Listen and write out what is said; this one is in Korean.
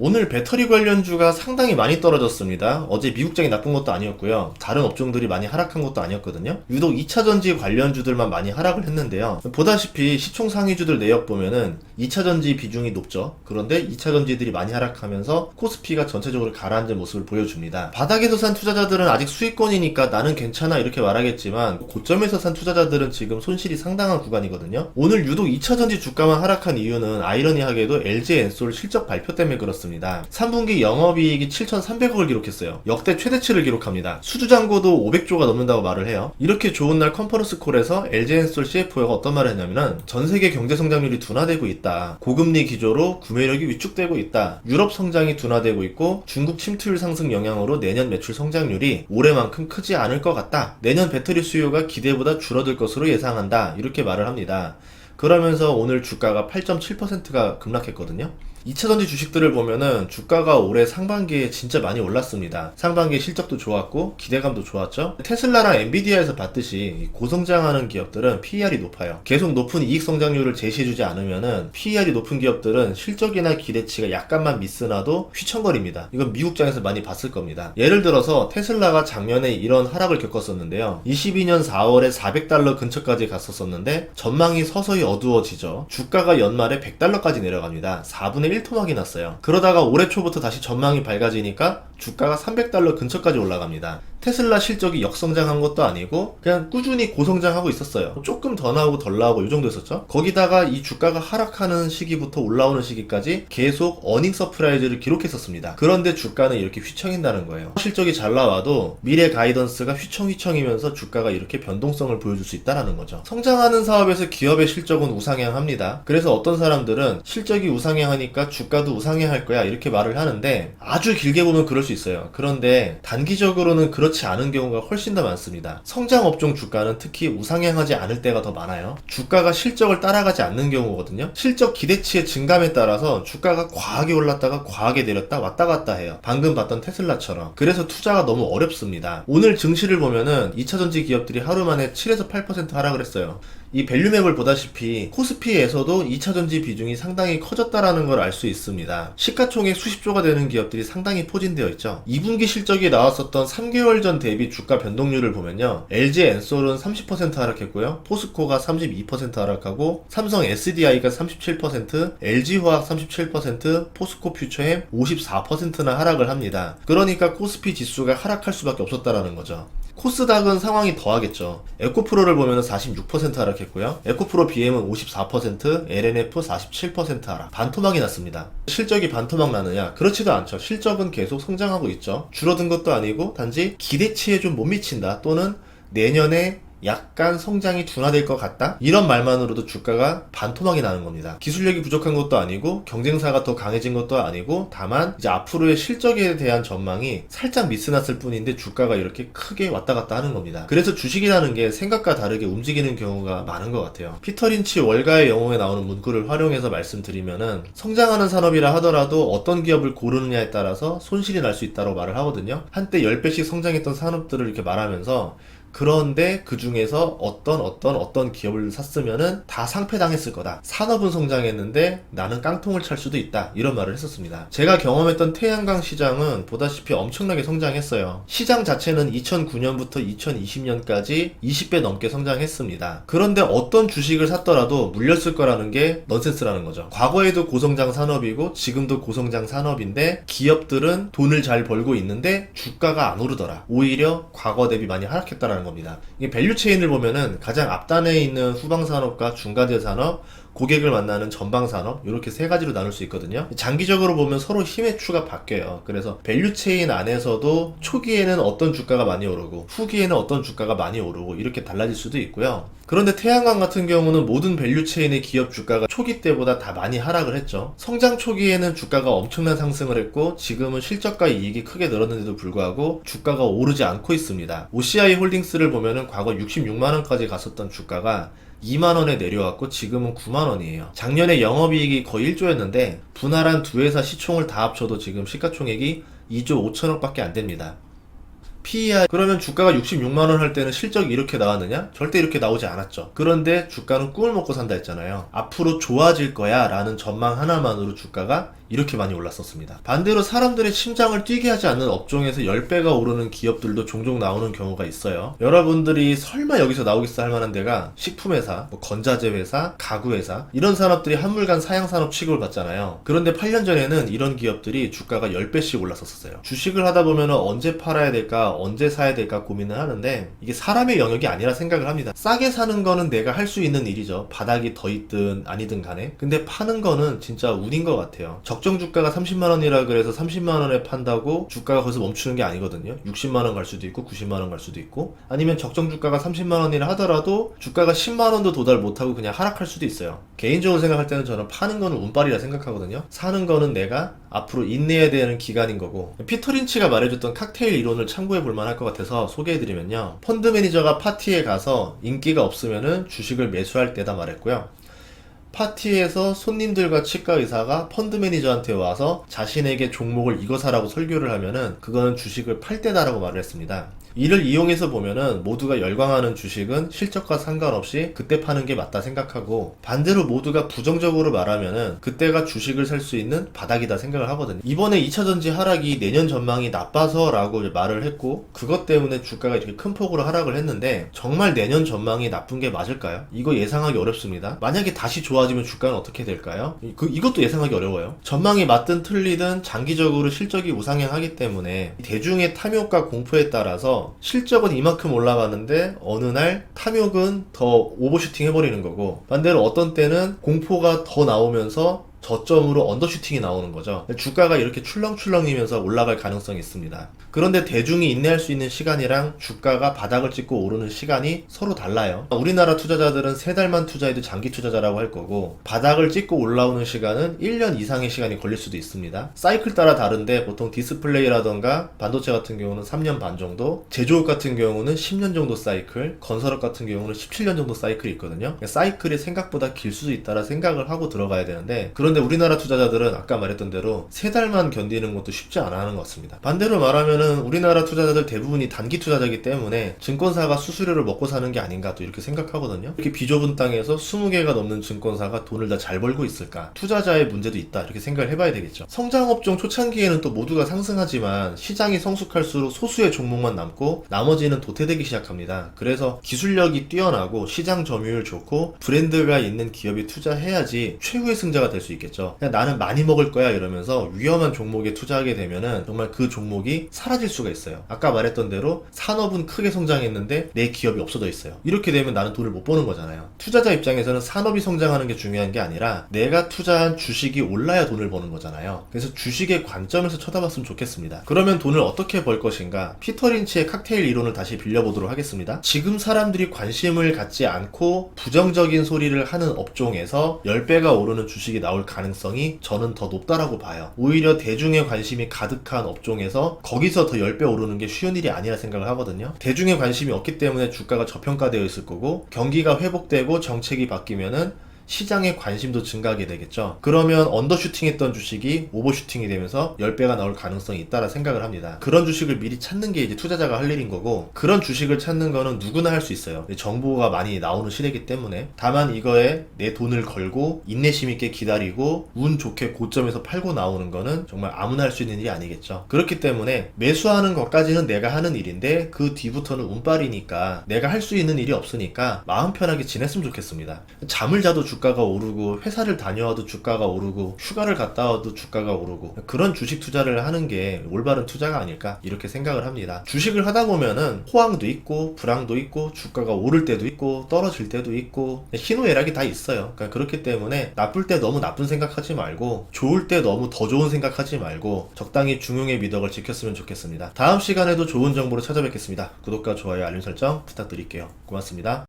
오늘 배터리 관련주가 상당히 많이 떨어졌습니다. 어제 미국장이 나쁜 것도 아니었고요. 다른 업종들이 많이 하락한 것도 아니었거든요. 유독 2차전지 관련주들만 많이 하락을 했는데요. 보다시피 시총 상위주들 내역 보면은 2차전지 비중이 높죠. 그런데 2차전지들이 많이 하락하면서 코스피가 전체적으로 가라앉은 모습을 보여줍니다. 바닥에서 산 투자자들은 아직 수익권이니까 나는 괜찮아 이렇게 말하겠지만 고점에서 산 투자자들은 지금 손실이 상당한 구간이거든요. 오늘 유독 2차전지 주가만 하락한 이유는 아이러니하게도 LG엔솔 실적 발표 때문에 그렇습니다. 3분기 영업이익이 7,300억을 기록했어요. 역대 최대치를 기록합니다. 수주잔고도 500조가 넘는다고 말을 해요. 이렇게 좋은 날 컨퍼런스 콜에서 LG엔솔 CFO가 어떤 말을 했냐면은 전 세계 경제 성장률이 둔화되고 있다. 고금리 기조로 구매력이 위축되고 있다. 유럽 성장이 둔화되고 있고 중국 침투율 상승 영향으로 내년 매출 성장률이 올해만큼 크지 않을 것 같다. 내년 배터리 수요가 기대보다 줄어들 것으로 예상한다. 이렇게 말을 합니다. 그러면서 오늘 주가가 8.7%가 급락했거든요. 2차전지 주식들을 보면은 주가가 올해 상반기에 진짜 많이 올랐습니다. 상반기에 실적도 좋았고 기대감도 좋았죠. 테슬라랑 엔비디아에서 봤듯이 고성장하는 기업들은 PER이 높아요. 계속 높은 이익 성장률을 제시해주지 않으면은 PER이 높은 기업들은 실적이나 기대치가 약간만 미스나도 휘청거립니다. 이건 미국장에서 많이 봤을 겁니다. 예를 들어서 테슬라가 작년에 이런 하락을 겪었었는데요. 22년 4월에 400달러 근처까지 갔었었는데 전망이 서서히 어두워지죠. 주가가 연말에 100달러까지 내려갑니다. 4분의 1 토막이 났어요. 그러다가 올해 초부터 다시 전망이 밝아지니까 주가가 300달러 근처까지 올라갑니다. 테슬라 실적이 역성장한 것도 아니고 그냥 꾸준히 고성장하고 있었어요. 조금 더 나오고 덜 나오고 이 정도 였었죠. 거기다가 이 주가가 하락하는 시기부터 올라오는 시기까지 계속 어닝 서프라이즈를 기록했었습니다. 그런데 주가는 이렇게 휘청인다는 거예요. 실적이 잘 나와도 미래 가이던스가 휘청휘청이면서 주가가 이렇게 변동성을 보여줄 수 있다는 거죠. 성장하는 사업에서 기업의 실적은 우상향합니다. 그래서 어떤 사람들은 실적이 우상향하니까 주가도 우상향할 거야 이렇게 말을 하는데 아주 길게 보면 그럴 수 있어요. 그런데 단기적으로는 그렇지 않은 경우가 훨씬 더 많습니다. 성장 업종 주가는 특히 우상향하지 않을 때가 더 많아요. 주가가 실적을 따라가지 않는 경우거든요. 실적 기대치의 증감에 따라서 주가가 과하게 올랐다가 과하게 내렸다 왔다 갔다 해요. 방금 봤던 테슬라처럼. 그래서 투자가 너무 어렵습니다. 오늘 증시를 보면은 2차전지 기업들이 하루 만에 7에서 8% 하락을 했어요. 이 밸류맵을 보다시피 코스피에서도 2차전지 비중이 상당히 커졌다라는 걸 알 수 있습니다. 시가총액 수십조가 되는 기업들이 상당히 포진되어 있죠. 2분기 실적이 나왔었던 3개월 전 대비 주가 변동률을 보면요. LG엔솔은 30% 하락했고요. 포스코가 32% 하락하고 삼성 SDI가 37%, LG화학 37%, 포스코 퓨처엠 54%나 하락을 합니다. 그러니까 코스피 지수가 하락할 수밖에 없었다라는 거죠. 코스닥은 상황이 더하겠죠. 에코프로를 보면 46% 하락했고요. 에코프로 BM은 54%, LNF 47% 하락. 반토막이 났습니다. 실적이 반토막 나느냐? 그렇지도 않죠. 실적은 계속 성장하고 있죠. 줄어든 것도 아니고 단지 기대치에 좀 못 미친다. 또는 내년에 약간 성장이 둔화될 것 같다? 이런 말만으로도 주가가 반토막이 나는 겁니다. 기술력이 부족한 것도 아니고 경쟁사가 더 강해진 것도 아니고 다만 이제 앞으로의 실적에 대한 전망이 살짝 미스났을 뿐인데 주가가 이렇게 크게 왔다 갔다 하는 겁니다. 그래서 주식이라는 게 생각과 다르게 움직이는 경우가 많은 것 같아요. 피터 린치 월가의 영웅에 나오는 문구를 활용해서 말씀드리면은 성장하는 산업이라 하더라도 어떤 기업을 고르느냐에 따라서 손실이 날 수 있다고 말을 하거든요. 한때 10배씩 성장했던 산업들을 이렇게 말하면서 그런데 그 중에서 어떤 기업을 샀으면은 다 상폐당했을 거다. 산업은 성장했는데 나는 깡통을 찰 수도 있다. 이런 말을 했었습니다. 제가 경험했던 태양광 시장은 보다시피 엄청나게 성장했어요. 시장 자체는 2009년부터 2020년까지 20배 넘게 성장했습니다. 그런데 어떤 주식을 샀더라도 물렸을 거라는 게 넌센스라는 거죠. 과거에도 고성장 산업이고 지금도 고성장 산업인데 기업들은 돈을 잘 벌고 있는데 주가가 안 오르더라. 오히려 과거 대비 많이 하락했다라는 겁니다. 이 밸류 체인을 보면은 가장 앞단에 있는 후방 산업과 중간재 산업, 고객을 만나는 전방 산업 이렇게 세 가지로 나눌 수 있거든요. 장기적으로 보면 서로 힘의 추가 바뀌어요. 그래서 밸류 체인 안에서도 초기에는 어떤 주가가 많이 오르고 후기에는 어떤 주가가 많이 오르고 이렇게 달라질 수도 있고요. 그런데 태양광 같은 경우는 모든 밸류 체인의 기업 주가가 초기 때보다 다 많이 하락을 했죠. 성장 초기에는 주가가 엄청난 상승을 했고 지금은 실적과 이익이 크게 늘었는데도 불구하고 주가가 오르지 않고 있습니다. OCI 홀딩스를 보면은 과거 66만원까지 갔었던 주가가 2만원에 내려왔고 지금은 9만원이에요. 작년에 영업이익이 거의 1조였는데 분할한 두 회사 시총을 다 합쳐도 지금 시가총액이 2조 5천억 밖에 안 됩니다. PER 그러면 주가가 66만원 할 때는 실적이 이렇게 나왔느냐? 절대 이렇게 나오지 않았죠. 그런데 주가는 꿈을 먹고 산다 했잖아요. 앞으로 좋아질 거야 라는 전망 하나만으로 주가가 이렇게 많이 올랐었습니다. 반대로 사람들의 심장을 뛰게 하지 않는 업종에서 10배가 오르는 기업들도 종종 나오는 경우가 있어요. 여러분들이 설마 여기서 나오겠어 할 만한 데가 식품회사, 건자재 회사, 가구회사 이런 산업들이 한물간 사양산업 취급을 받잖아요. 그런데 8년 전에는 이런 기업들이 주가가 10배씩 올랐었어요. 주식을 하다 보면 언제 팔아야 될까 언제 사야 될까 고민을 하는데 이게 사람의 영역이 아니라 생각을 합니다. 싸게 사는 거는 내가 할 수 있는 일이죠. 바닥이 더 있든 아니든 간에. 근데 파는 거는 진짜 운인 것 같아요. 적정 주가가 30만원이라 그래서 30만원에 판다고 주가가 거기서 멈추는 게 아니거든요. 60만원 갈 수도 있고 90만원 갈 수도 있고, 아니면 적정 주가가 30만원이라 하더라도 주가가 10만원도 도달 못하고 그냥 하락할 수도 있어요. 개인적으로 생각할 때는 저는 파는 거는 운빨이라 생각하거든요. 사는 거는 내가 앞으로 인내해야 되는 기간인 거고, 피터 린치가 말해줬던 칵테일 이론을 참고해 볼 만할 것 같아서 소개해드리면요, 펀드 매니저가 파티에 가서 인기가 없으면은 주식을 매수할 때다 말했고요, 파티에서 손님들과 치과 의사가 펀드 매니저한테 와서 자신에게 종목을 이거 사라고 설교를 하면은 그거는 주식을 팔 때다라고 말을 했습니다. 이를 이용해서 보면은 모두가 열광하는 주식은 실적과 상관없이 그때 파는 게 맞다 생각하고, 반대로 모두가 부정적으로 말하면은 그때가 주식을 살 수 있는 바닥이다 생각을 하거든요. 이번에 2차전지 하락이 내년 전망이 나빠서 라고 말을 했고, 그것 때문에 주가가 이렇게 큰 폭으로 하락을 했는데 정말 내년 전망이 나쁜 게 맞을까요? 이거 예상하기 어렵습니다. 만약에 다시 좋아지면 주가는 어떻게 될까요? 이것도 예상하기 어려워요. 전망이 맞든 틀리든 장기적으로 실적이 우상향하기 때문에 대중의 탐욕과 공포에 따라서 실적은 이만큼 올라가는데 어느 날 탐욕은 더 오버슈팅 해버리는 거고, 반대로 어떤 때는 공포가 더 나오면서 저점으로 언더슈팅이 나오는 거죠. 주가가 이렇게 출렁출렁이면서 올라갈 가능성이 있습니다. 그런데 대중이 인내할 수 있는 시간이랑 주가가 바닥을 찍고 오르는 시간이 서로 달라요. 우리나라 투자자들은 3달만 투자해도 장기 투자자라고 할 거고, 바닥을 찍고 올라오는 시간은 1년 이상의 시간이 걸릴 수도 있습니다. 사이클 따라 다른데 보통 디스플레이라던가 반도체 같은 경우는 3년 반 정도, 제조업 같은 경우는 10년 정도 사이클, 건설업 같은 경우는 17년 정도 사이클이 있거든요. 사이클이 생각보다 길 수도 있다라 생각을 하고 들어가야 되는데, 그런데 우리나라 투자자들은 아까 말했던 대로 3달만 견디는 것도 쉽지 않아 하는 것 같습니다. 반대로 말하면은 우리나라 투자자들 대부분이 단기 투자자이기 때문에 증권사가 수수료를 먹고 사는 게 아닌가 또 이렇게 생각하거든요. 이렇게 비좁은 땅에서 20개가 넘는 증권사가 돈을 다 잘 벌고 있을까? 투자자의 문제도 있다 이렇게 생각을 해봐야 되겠죠. 성장업종 초창기에는 또 모두가 상승하지만 시장이 성숙할수록 소수의 종목만 남고 나머지는 도태되기 시작합니다. 그래서 기술력이 뛰어나고 시장 점유율 좋고 브랜드가 있는 기업에 투자해야지 최후의 승자가 될 수 있겠죠. 그냥 나는 많이 먹을 거야 이러면서 위험한 종목에 투자하게 되면은 정말 그 종목이 사라질 수가 있어요. 아까 말했던 대로 산업은 크게 성장했는데 내 기업이 없어져 있어요. 이렇게 되면 나는 돈을 못 버는 거잖아요. 투자자 입장에서는 산업이 성장하는 게 중요한 게 아니라 내가 투자한 주식이 올라야 돈을 버는 거잖아요. 그래서 주식의 관점에서 쳐다봤으면 좋겠습니다. 그러면 돈을 어떻게 벌 것인가? 피터 린치의 칵테일 이론을 다시 빌려보도록 하겠습니다. 지금 사람들이 관심을 갖지 않고 부정적인 소리를 하는 업종에서 10배가 오르는 주식이 나올 가능성이 저는 더 높다라고 봐요. 오히려 대중의 관심이 가득한 업종에서 거기서 더 10배 오르는 게 쉬운 일이 아니라 생각을 하거든요. 대중의 관심이 없기 때문에 주가가 저평가되어 있을 거고, 경기가 회복되고 정책이 바뀌면은 시장의 관심도 증가하게 되겠죠. 그러면 언더슈팅 했던 주식이 오버슈팅이 되면서 10배가 나올 가능성이 있다라 생각을 합니다. 그런 주식을 미리 찾는 게 이제 투자자가 할 일인 거고, 그런 주식을 찾는 거는 누구나 할 수 있어요. 정보가 많이 나오는 시대이기 때문에. 다만 이거에 내 돈을 걸고 인내심 있게 기다리고 운 좋게 고점에서 팔고 나오는 거는 정말 아무나 할 수 있는 일이 아니겠죠. 그렇기 때문에 매수하는 것까지는 내가 하는 일인데 그 뒤부터는 운빨이니까 내가 할 수 있는 일이 없으니까 마음 편하게 지냈으면 좋겠습니다. 잠을 자도 주가가 오르고, 회사를 다녀와도 주가가 오르고, 휴가를 갔다 와도 주가가 오르고, 그런 주식 투자를 하는 게 올바른 투자가 아닐까 이렇게 생각을 합니다. 주식을 하다 보면은 호황도 있고 불황도 있고 주가가 오를 때도 있고 떨어질 때도 있고 희노애락이 다 있어요. 그러니까 그렇기 때문에 나쁠 때 너무 나쁜 생각하지 말고 좋을 때 너무 더 좋은 생각하지 말고 적당히 중용의 미덕을 지켰으면 좋겠습니다. 다음 시간에도 좋은 정보로 찾아뵙겠습니다. 구독과 좋아요 알림 설정 부탁드릴게요. 고맙습니다.